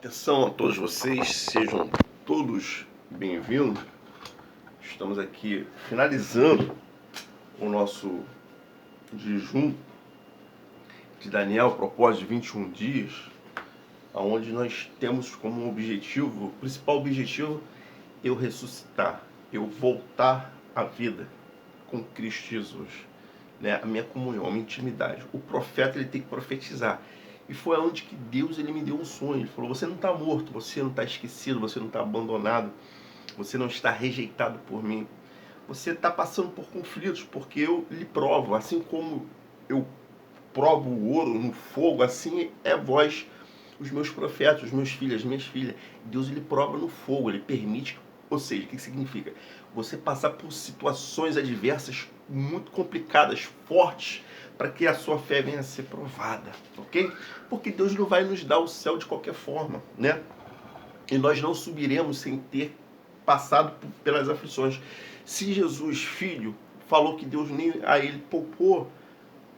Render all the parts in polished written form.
Atenção a todos vocês, sejam todos bem-vindos. Estamos aqui finalizando o nosso jejum de Daniel, propósito de 21 dias, onde nós temos como objetivo, o principal objetivo, eu ressuscitar, eu voltar à vida com Cristo Jesus, né? A minha comunhão, a minha intimidade. O profeta ele tem que profetizar. E foi onde que Deus ele me deu um sonho. Ele falou: você não está morto, você não está esquecido, você não está abandonado, você não está rejeitado por mim. Você está passando por conflitos, porque eu lhe provo. Assim como eu provo o ouro no fogo, assim é vós, os meus profetas, os meus filhos, as minhas filhas. Deus ele prova no fogo, ele permite. Ou seja, o que significa? Você passar por situações adversas muito complicadas, fortes, para que a sua fé venha a ser provada, ok? Porque Deus não vai nos dar o céu de qualquer forma, né? E nós não subiremos sem ter passado pelas aflições. Se Jesus, filho, falou que Deus nem a ele poupou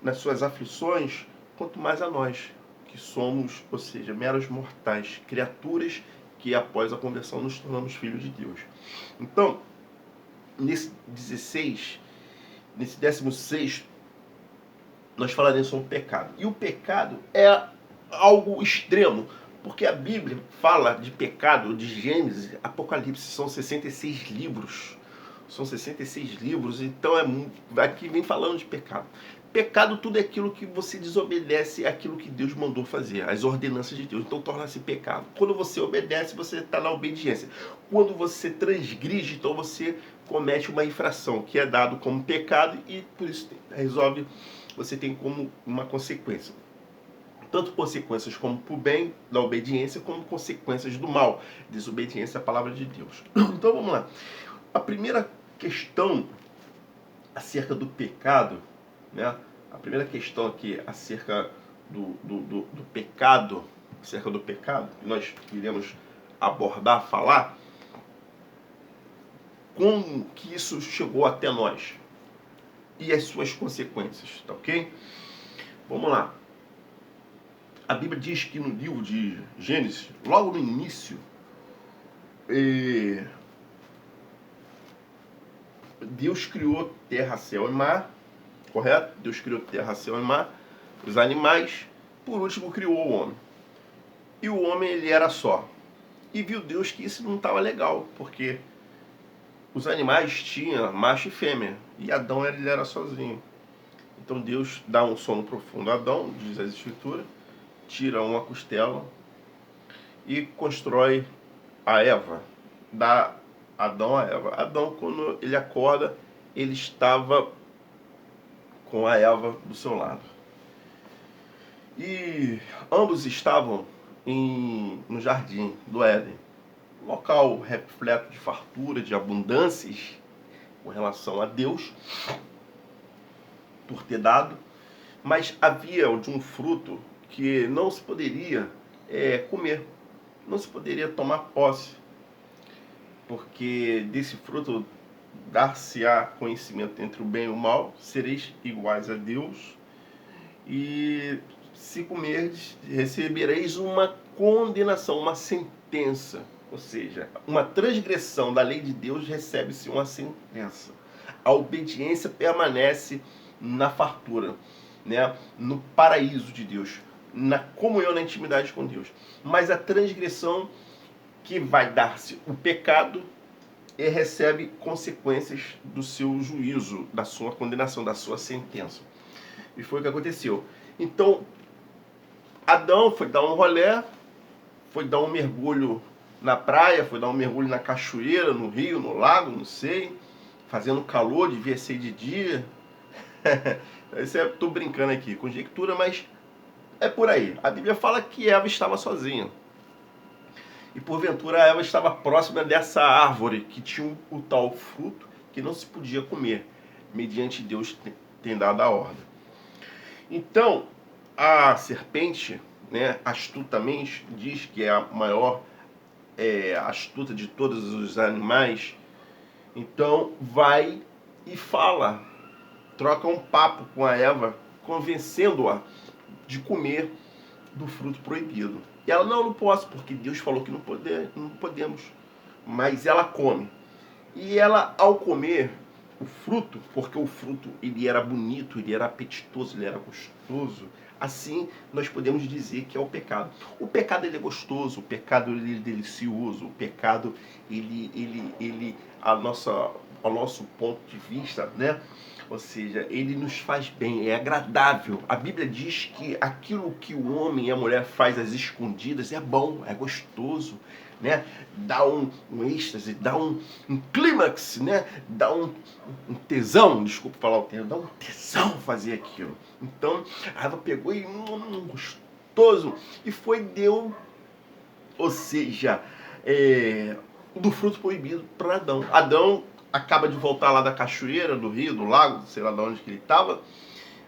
nas suas aflições, quanto mais a nós, que somos, ou seja, meros mortais, criaturas que após a conversão nos tornamos filhos de Deus. Então, nesse 16º, nós falaremos sobre o pecado. E o pecado é algo extremo, porque a Bíblia fala de pecado, de Gênesis, Apocalipse, são 66 livros. São 66 livros, então aqui vem falando de pecado. Pecado tudo é aquilo que você desobedece àquilo que Deus mandou fazer, às ordenanças de Deus. Então torna-se pecado. Quando você obedece, você está na obediência. Quando você transgride, então você comete uma infração, que é dado como pecado e por isso você tem como uma consequência. Tanto consequências como para o bem da obediência, como consequências do mal, desobediência à palavra de Deus. Então vamos lá. A primeira questão acerca do pecado, né? A primeira questão aqui acerca do pecado, acerca do pecado, que nós iremos abordar, falar, como que isso chegou até nós e as suas consequências, tá ok? Vamos lá. A Bíblia diz que no livro de Gênesis, logo no início, Deus criou terra, céu e mar, correto? Deus criou terra, céu e mar, os animais, por último criou o homem. E o homem ele era só. E viu Deus que isso não estava legal, porque os animais tinham macho e fêmea, e Adão ele era sozinho. Então Deus dá um sono profundo a Adão, diz as escrituras, tira uma costela e constrói a Eva, dá Adão a Eva. Adão, quando ele acorda, ele estava com a Eva do seu lado. E ambos estavam no jardim do Éden, local repleto de fartura, de abundâncias com relação a Deus, por ter dado, mas havia de um fruto que não se poderia comer, não se poderia tomar posse, porque desse fruto dar-se-á conhecimento entre o bem e o mal, sereis iguais a Deus, e se comerdes, recebereis uma condenação, uma sentença, ou seja, uma transgressão da lei de Deus recebe-se uma sentença. A obediência permanece na fartura, né? No paraíso de Deus, na comunhão, na intimidade com Deus. Mas a transgressão que vai dar-se o pecado e recebe consequências do seu juízo, da sua condenação, da sua sentença. E foi o que aconteceu. Então, Adão foi dar um rolê, foi dar um mergulho na praia, foi dar um mergulho na cachoeira, no rio, no lago, não sei, fazendo calor, devia ser de dia. Estou brincando aqui, conjectura, mas é por aí. A Bíblia fala que Eva estava sozinha. E porventura Eva estava próxima dessa árvore que tinha o tal fruto que não se podia comer, mediante Deus tem dado a ordem. Então, a serpente, né, astutamente, diz que é a maior astuta de todos os animais. Então, vai e fala, troca um papo com a Eva, convencendo-a de comer do fruto proibido. E ela, não, não posso, porque Deus falou que não podemos. Mas ela come. E ela, ao comer o fruto, porque o fruto ele era bonito, ele era apetitoso, ele era gostoso, assim nós podemos dizer que é o pecado. O pecado ele é gostoso, o pecado ele é delicioso, o pecado ao nosso ponto de vista, né? Ou seja, ele nos faz bem, é agradável. A Bíblia diz que aquilo que o homem e a mulher faz às escondidas é bom, é gostoso, né? Dá um êxtase, dá um clímax, né? Dá um tesão, desculpa falar o termo, dá um tesão fazer aquilo. Então, a Eva pegou e gostoso, e deu, ou seja, do fruto proibido para Adão. Adão acaba de voltar lá da cachoeira, do rio, do lago, sei lá de onde que ele estava,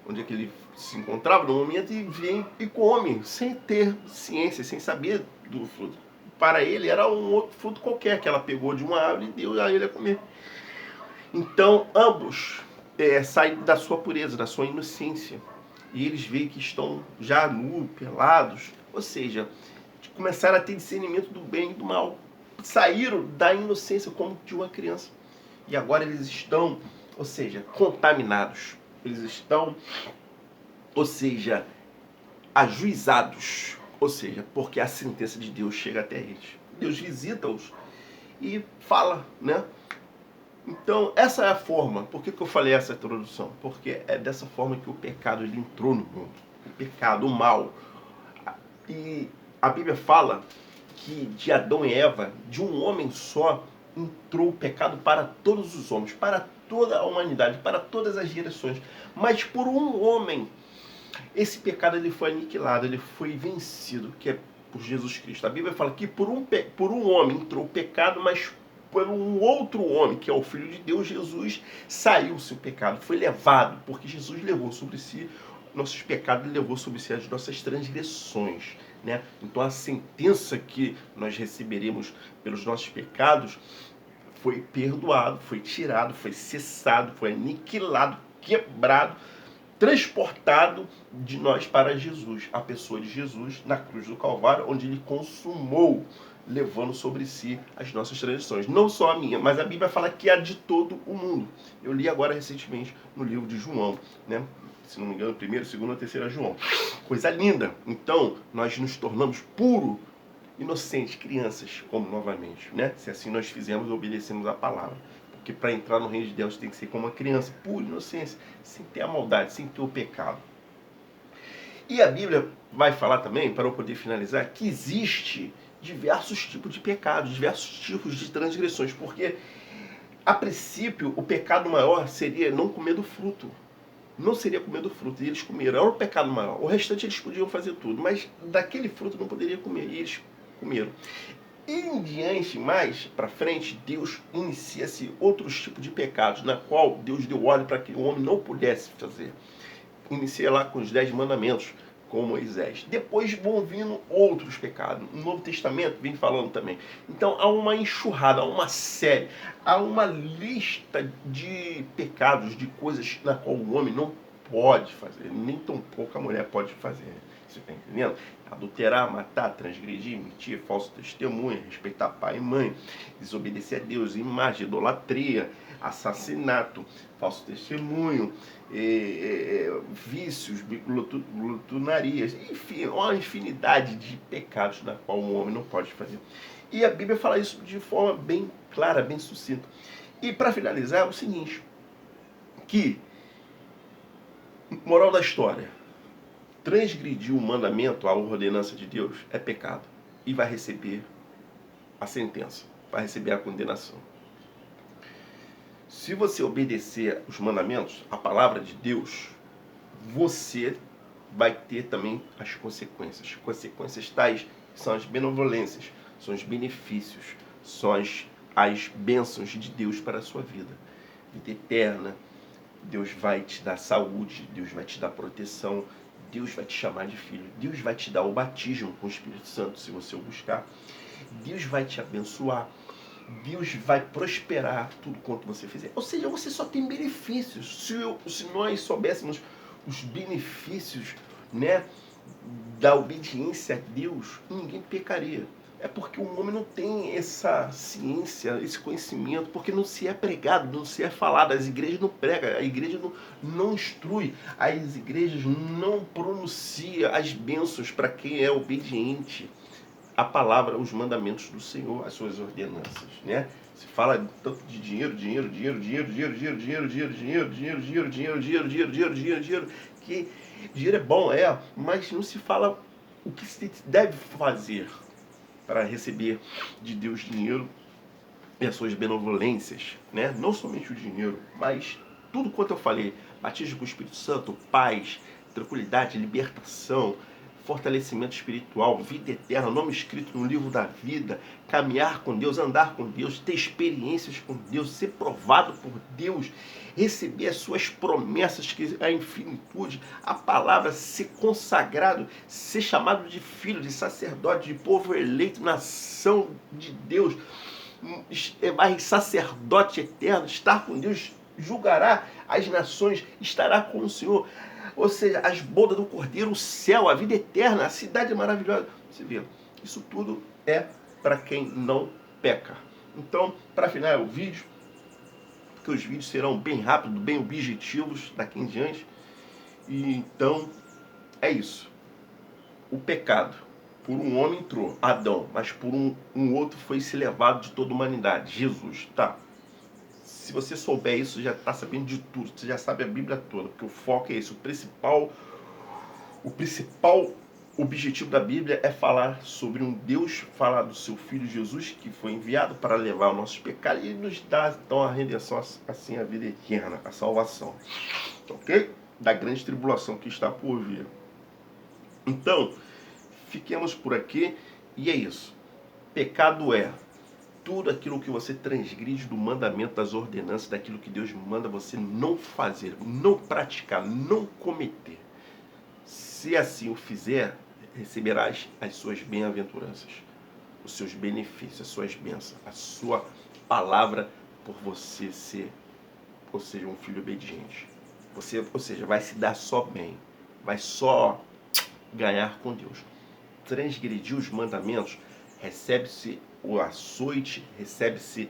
onde é que ele se encontrava no momento, e vem e come, sem ter ciência, sem saber do fruto. Para ele era um outro fruto qualquer, que ela pegou de uma árvore e deu a ele a comer. Então, ambos saem da sua pureza, da sua inocência. E eles veem que estão já nus, pelados, ou seja, começaram a ter discernimento do bem e do mal. Saíram da inocência como de uma criança. E agora eles estão, ou seja, contaminados. Eles estão, ou seja, ajuizados. Ou seja, porque a sentença de Deus chega até eles. Deus visita-os e fala, né? Então, essa é a forma. Por que eu falei essa introdução? Porque é dessa forma que o pecado ele entrou no mundo. O pecado, o mal. E a Bíblia fala que de Adão e Eva, de um homem só, entrou o pecado para todos os homens, para toda a humanidade, para todas as gerações. Mas por um homem, esse pecado ele foi aniquilado, ele foi vencido, que é por Jesus Cristo. A Bíblia fala que por um homem entrou o pecado, mas por um outro homem, que é o Filho de Deus, Jesus, saiu-se o pecado, foi levado, porque Jesus levou sobre si nossos pecados, ele levou sobre si as nossas transgressões, né? Então a sentença que nós receberemos pelos nossos pecados foi perdoado, foi tirado, foi cessado, foi aniquilado, quebrado, transportado de nós para Jesus, a pessoa de Jesus na cruz do Calvário, onde ele consumou, levando sobre si as nossas transgressões. Não só a minha, mas a Bíblia fala que é a de todo o mundo. Eu li agora recentemente no livro de João, né? Se não me engano, 1º, 2º, 3º João. Coisa linda. Então, nós nos tornamos puro, inocentes, crianças, como novamente, né? Se assim nós fizermos, obedecemos a palavra. Porque para entrar no reino de Deus tem que ser como uma criança, pura inocência, sem ter a maldade, sem ter o pecado. E a Bíblia vai falar também, para eu poder finalizar, que existe diversos tipos de pecados, diversos tipos de transgressões, porque a princípio o pecado maior seria não comer do fruto. Não seria comer do fruto, e eles comeram. Era o pecado maior. O restante eles podiam fazer tudo, mas daquele fruto não poderiam comer, e eles comeram. E em diante, mais para frente, Deus inicia-se outros tipos de pecados, na qual Deus deu ordem para que o homem não pudesse fazer. Inicia lá com os 10 mandamentos, com Moisés. Depois vão vindo outros pecados. O Novo Testamento vem falando também. Então há uma enxurrada, há uma série, há uma lista de pecados, de coisas na qual o homem não pode fazer, nem tão pouco a mulher pode fazer. Você está entendendo? Adulterar, matar, transgredir, mentir, falso testemunho, respeitar pai e mãe, desobedecer a Deus, imagem, idolatria, assassinato, falso testemunho, vícios, glutonarias, enfim, uma infinidade de pecados na qual um homem não pode fazer. E a Bíblia fala isso de forma bem clara, bem sucinta. E para finalizar, é o seguinte, que, moral da história, transgredir o mandamento, a ordenança de Deus, é pecado. E vai receber a sentença, vai receber a condenação. Se você obedecer os mandamentos, a palavra de Deus, você vai ter também as consequências. Consequências tais são as benevolências, são os benefícios, são as bênçãos de Deus para a sua vida. Vida eterna, Deus vai te dar saúde, Deus vai te dar proteção, Deus vai te chamar de filho, Deus vai te dar o batismo com o Espírito Santo, se você o buscar. Deus vai te abençoar, Deus vai prosperar tudo quanto você fizer. Ou seja, você só tem benefícios. Se nós soubéssemos os benefícios, né, da obediência a Deus, ninguém pecaria. É porque o homem não tem essa ciência, esse conhecimento, porque não se é pregado, não se é falado. As igrejas não pregam, a igreja não instrui, as igrejas não pronunciam as bênçãos para quem é obediente à palavra, os mandamentos do Senhor, as suas ordenanças, né? Se fala tanto de dinheiro, que dinheiro é bom, mas não se fala o que se deve fazer para receber de Deus dinheiro e as suas benevolências, né? Não somente o dinheiro, mas tudo quanto eu falei: batismo com o Espírito Santo, paz, tranquilidade, libertação, fortalecimento espiritual, vida eterna, nome escrito no livro da vida, caminhar com Deus, andar com Deus, ter experiências com Deus, ser provado por Deus, receber as suas promessas, que é a infinitude, a palavra, ser consagrado, ser chamado de filho, de sacerdote, de povo eleito, nação de Deus, sacerdote eterno, estar com Deus, julgará as nações, estará com o Senhor. Ou seja, as bodas do Cordeiro, o céu, a vida eterna, a cidade maravilhosa. Você vê, isso tudo é para quem não peca. Então, para finalizar o vídeo, porque os vídeos serão bem rápidos, bem objetivos daqui em diante. E então, é isso. O pecado, por um homem entrou, Adão, mas por um outro foi se levado de toda a humanidade, Jesus, tá? Se você souber isso, já está sabendo de tudo, você já sabe a Bíblia toda, porque o foco é esse, o principal objetivo da Bíblia é falar sobre um Deus, falar do seu Filho Jesus, que foi enviado para levar os nossos pecados e nos dar então a redenção, assim a vida eterna, a salvação, ok? Da grande tribulação que está por vir. Então, fiquemos por aqui e é isso. Pecado é tudo aquilo que você transgride do mandamento, das ordenanças, daquilo que Deus manda você não fazer, não praticar, não cometer. Se assim o fizer, receberás as suas bem-aventuranças, os seus benefícios, as suas bênçãos, a sua palavra por você ser, ou seja, um filho obediente. Você, ou seja, vai se dar só bem, vai só ganhar com Deus. Transgredir os mandamentos, recebe-se o açoite, recebe-se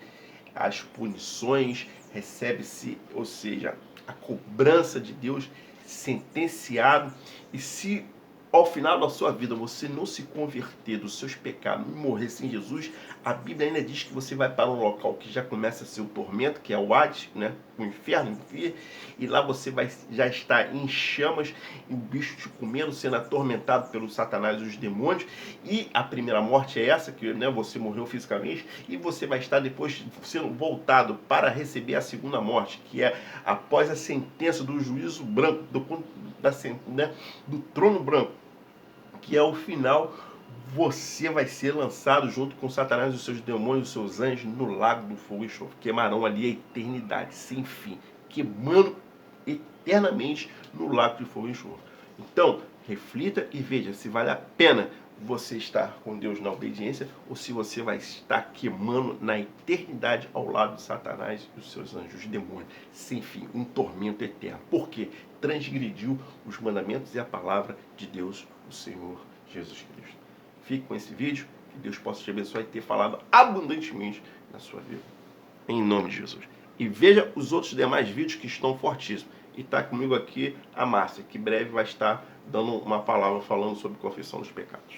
as punições, recebe-se, ou seja, a cobrança de Deus, sentenciado. E se ao final da sua vida você não se converter dos seus pecados e morrer sem Jesus, a Bíblia ainda diz que você vai para um local que já começa a ser o tormento, que é o Hades, né? O inferno, e lá você vai já estar em chamas, e o bicho te comendo, sendo atormentado pelo Satanás e os demônios. E a primeira morte é essa, que, né, você morreu fisicamente, e você vai estar depois sendo voltado para receber a segunda morte, que é após a sentença do juízo branco, do trono branco, que é o final. Você vai ser lançado junto com Satanás e os seus demônios, os seus anjos, no lago do fogo e enxofre. Queimarão ali a eternidade, sem fim, queimando eternamente no lago de fogo e enxofre. Então, reflita e veja se vale a pena você estar com Deus na obediência ou se você vai estar queimando na eternidade ao lado de Satanás e os seus anjos, os demônios, sem fim, um tormento eterno. Por quê? Transgrediu os mandamentos e a palavra de Deus, o Senhor Jesus Cristo. Fique com esse vídeo, que Deus possa te abençoar e ter falado abundantemente na sua vida. Em nome de Jesus. E veja os outros demais vídeos que estão fortíssimos. E está comigo aqui a Márcia, que breve vai estar dando uma palavra falando sobre confissão dos pecados.